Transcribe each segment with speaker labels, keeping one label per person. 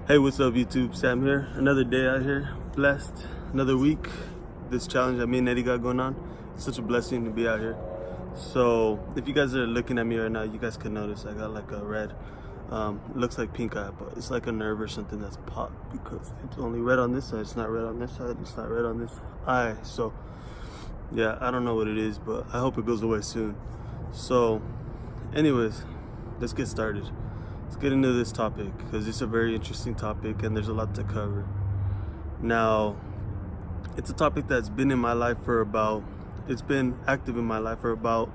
Speaker 1: Hey, what's up YouTube? Sam here. Another day out here, blessed. Another week. This challenge that me and Eddie got going on, it's such a blessing to be out here. So if you guys are looking at me right now, you guys can notice I got like a red, looks like pink eye, but it's like a nerve or something that's popped because it's only red on this side. It's not red on this side. It's not red on this eye. So yeah, I don't know what it is, but I hope it goes away soon. So anyways, let's get started. Let's get into this topic because it's a very interesting topic and there's a lot to cover. Now, it's a topic that's been in my life for about, it's been active in my life for about,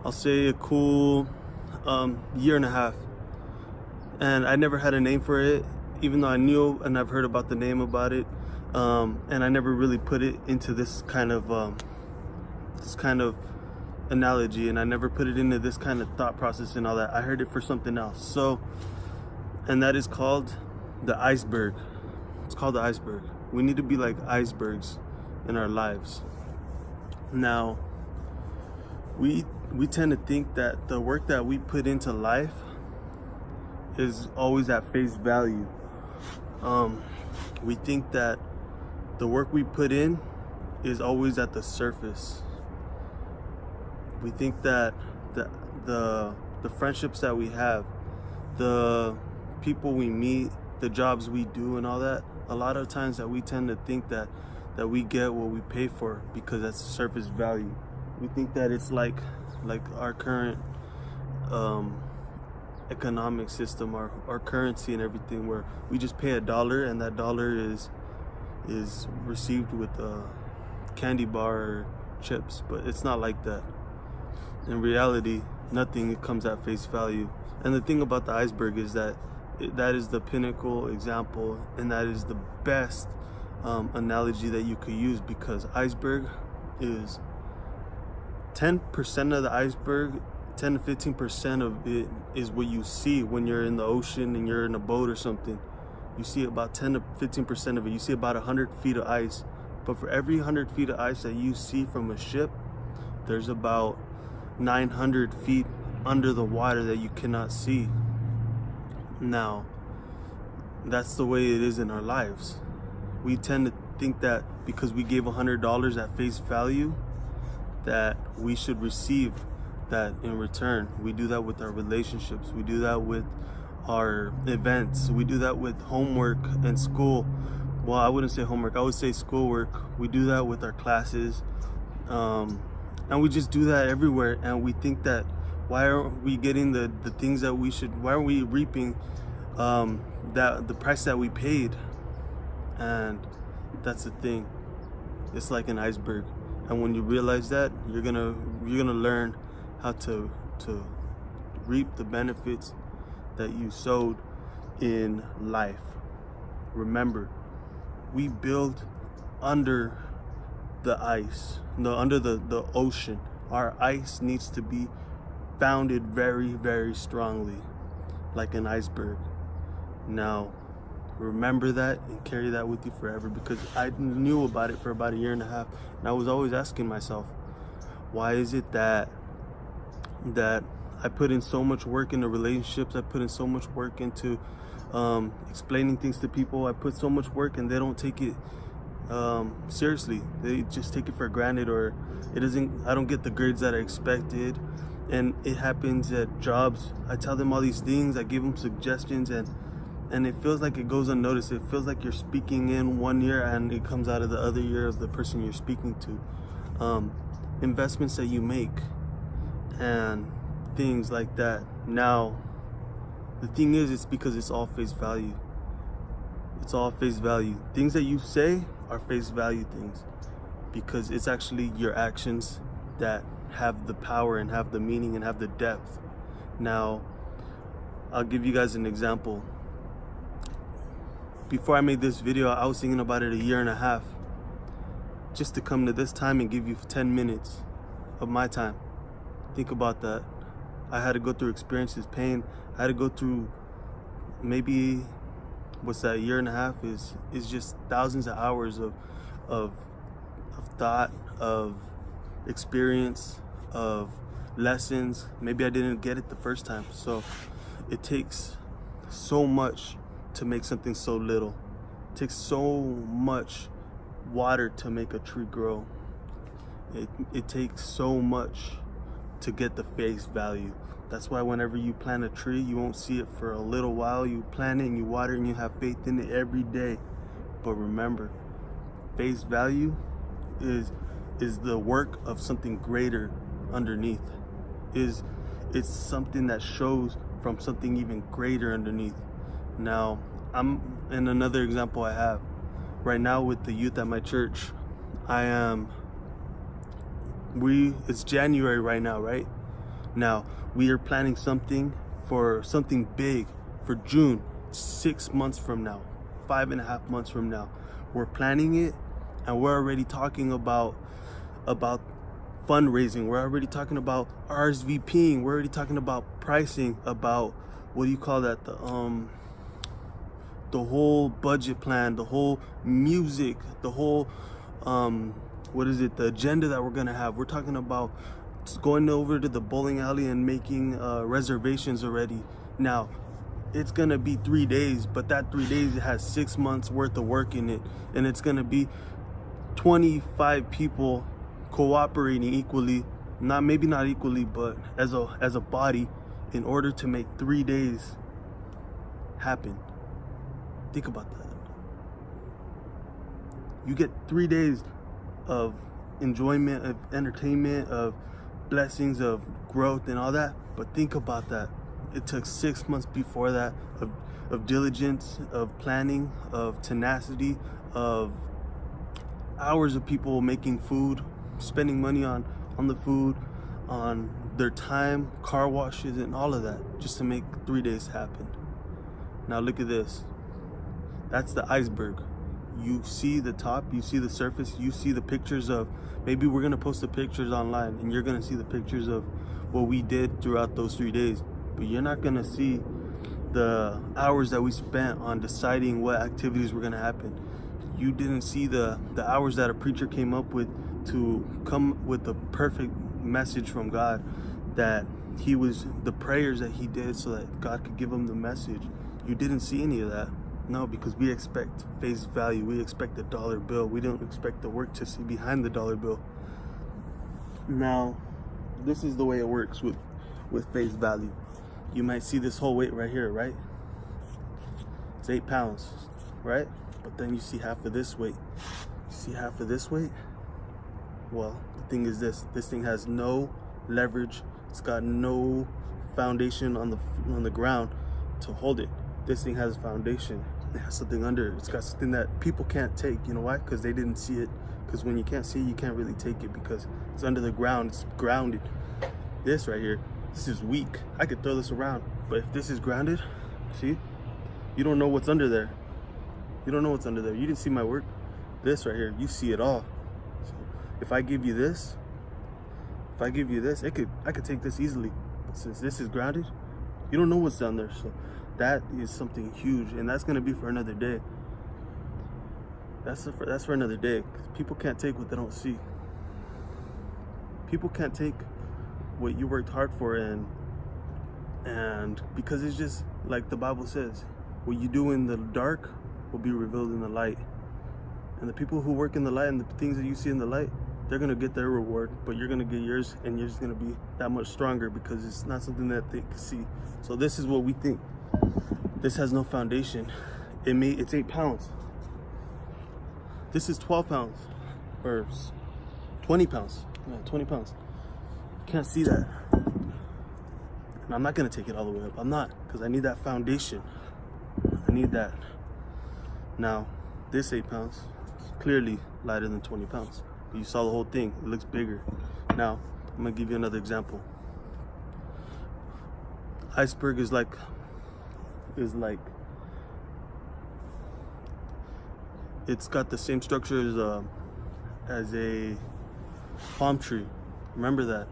Speaker 1: I'll say a cool year and a half. And I never had a name for it, even though I knew and I've heard about the name about it. And I never really put it into this kind of analogy, and I never put it into this kind of thought process and all that. I heard it for something else. So, and that is called the iceberg. It's called the iceberg. We need to be like icebergs in our lives. Now, we tend to think that the work that we put into life is always at face value. We think that the work we put in is always at the surface. We think that the friendships that we have, the people we meet, the jobs we do and all that, a lot of times that we tend to think that we get what we pay for because that's surface value. We think that it's like our current economic system, our currency and everything, where we just pay $1 and that dollar is received with a candy bar or chips, but it's not like that. In reality, nothing comes at face value. And the thing about the iceberg is that that is the pinnacle example, and that is the best analogy that you could use, because iceberg is 10% of the iceberg, 10 to 15% of it is what you see when you're in the ocean and you're in a boat or something. You see about 10 to 15% of it. You see about 100 feet of ice. But for every 100 feet of ice that you see from a ship, there's about 900 feet under the water that you cannot see. Now, that's the way it is in our lives. We tend to think that because we gave $100 at face value, that we should receive that in return. We do that with our relationships. We do that with our events. We do that with homework and school. Well, I wouldn't say homework. I would say schoolwork. We do that with our classes. And we just do that everywhere. And we think that, why aren't we getting the things that we should, why aren't we reaping the price that we paid? And that's the thing. It's like an iceberg. And when you realize that, you're gonna learn how to reap the benefits that you sowed in life. Remember, we build under the ice, under the ocean. Our ice needs to be founded very, very strongly, like an iceberg. Now, remember that and carry that with you forever, because I knew about it for about a year and a half, and I was always asking myself, why is it that I put in so much work into relationships, I put in so much work into explaining things to people, I put so much work and they don't take it seriously. They just take it for granted, or I don't get the grades that I expected. And it happens at jobs. I tell them all these things, I give them suggestions, and it feels like it goes unnoticed. It feels like you're speaking in one ear and it comes out of the other ear of the person you're speaking to. Investments that you make and things like that. Now, the thing is, it's because it's all face value. It's all face value. Things that you say are face value things, because it's actually your actions that have the power and have the meaning and have the depth. Now, I'll give you guys an example. Before I made this video, I was thinking about it a year and a half, just to come to this time and give you 10 minutes of my time. Think about that. I had to go through experiences, pain. I had to go through, maybe, what's that, a year and a half is just thousands of hours of thought, of experience, of lessons. Maybe I didn't get it the first time. So it takes so much to make something so little. It takes so much water to make a tree grow. It takes so much to get the face value. That's why whenever you plant a tree, you won't see it for a little while. You plant it and you water it and you have faith in it every day. But remember, face value is the work of something greater underneath. It's something that shows from something even greater underneath. Now, in another example I have right now with the youth at my church. It's January right now, right? Now, we are planning something big for June, 6 months from now, 5.5 months from now. We're planning it, and we're already talking about fundraising. We're already talking about RSVPing. We're already talking about pricing, about what do you call that? The whole budget plan, the whole music, the whole the agenda that we're gonna have. We're talking about going over to the bowling alley and making reservations already. Now, it's gonna be 3 days, but that 3 days it has 6 months worth of work in it, and it's gonna be 25 people cooperating equally, maybe not equally, but as a body, in order to make 3 days happen. Think about that. You get 3 days of enjoyment, of entertainment, of blessings, of growth and all that, but think about that. It took 6 months before that of diligence, of planning, of tenacity, of hours of people making food, spending money on the food, on their time, car washes and all of that, just to make 3 days happen. Now look at this. That's the iceberg. You see the top, you see the surface, you see the pictures of, maybe we're gonna post the pictures online and you're gonna see the pictures of what we did throughout those 3 days, but you're not gonna see the hours that we spent on deciding what activities were gonna happen. You didn't see the hours that a preacher came up with to come with the perfect message from God, that the prayers that he did so that God could give him the message. You didn't see any of that. No, because we expect face value. We expect the dollar bill. We don't expect the work to see behind the dollar bill. Now, this is the way it works with face value. You might see this whole weight right here, right? It's 8 pounds, right? But then you see half of this weight. You see half of this weight? Well, the thing is this thing has no leverage. It's got no foundation on the ground to hold it. This thing has a foundation. It has something under it. It's got something that people can't take. You know why? Because they didn't see it. Because when you can't see it, you can't really take it, because it's under the ground. It's grounded. This right here, this is weak. I could throw this around, but if this is grounded, see, you don't know what's under there. You don't know what's under there. You didn't see my work. This right here, you see it all. So if I give you this, I could take this easily. But since this is grounded, you don't know what's down there. So that is something huge, and that's gonna be for another day. That's for another day. 'Cause people can't take what they don't see. People can't take what you worked hard for, and because it's just like the Bible says, what you do in the dark will be revealed in the light. And the people who work in the light and the things that you see in the light, they're gonna get their reward, but you're gonna get yours, and you're just gonna be that much stronger because it's not something that they can see. So this is what we think. This has no foundation. It's 8 pounds. This is 12 pounds or 20 pounds. Yeah, 20 pounds. Can't see that. And I'm not gonna take it all the way up. I'm not, because I need that foundation. I need that. Now, this 8 pounds is clearly lighter than 20 pounds. You saw the whole thing. It looks bigger. Now, I'm gonna give you another example. Iceberg is like it's got the same structure as a palm tree. Remember that.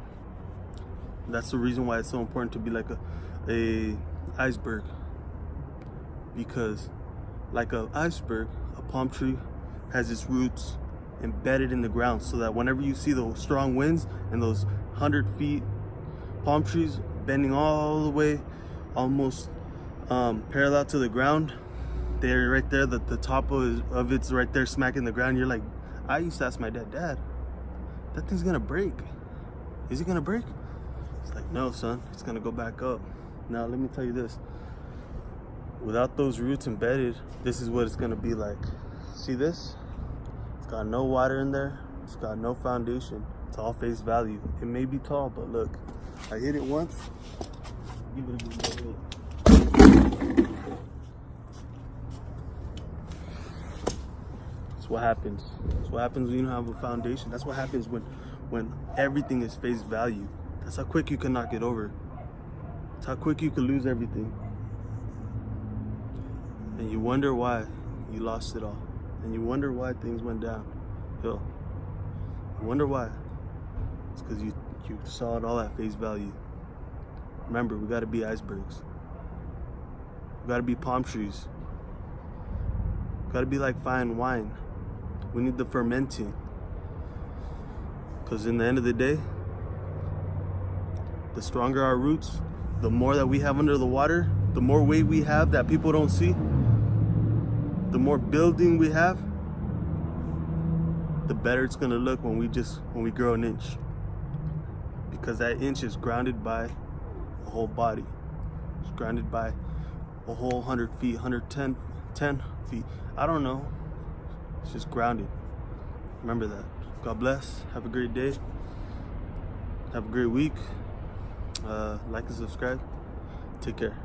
Speaker 1: That's the reason why it's so important to be like a iceberg, because like an iceberg, a palm tree has its roots embedded in the ground, so that whenever you see those strong winds and those 100 feet palm trees bending all the way almost parallel to the ground, they're right there, the top of it's right there smacking the ground. You're like, I used to ask my dad, that thing's gonna break. Is it gonna break? It's like, no, son, it's gonna go back up. Now, let me tell you this. Without those roots embedded, this is what it's gonna be like. See this? It's got no water in there. It's got no foundation. It's all face value. It may be tall, but look, I hit it once. Give it a good hit. That's what happens. That's what happens when you don't have a foundation. That's what happens when everything is face value. That's how quick you can knock it over. That's how quick you can lose everything. And you wonder why you lost it all. And you wonder why things went downhill. You wonder why. It's because you saw it all at face value. Remember, we gotta be icebergs. We gotta be palm trees. We gotta be like fine wine. We need the fermenting. Because in the end of the day, the stronger our roots, the more that we have under the water, the more weight we have that people don't see, the more building we have, the better it's gonna look when we grow an inch. Because that inch is grounded by a whole body. It's grounded by a whole 100 feet, 110 feet. I don't know. It's just grounded. Remember that. God bless. Have a great day. Have a great week. Like and subscribe. Take care.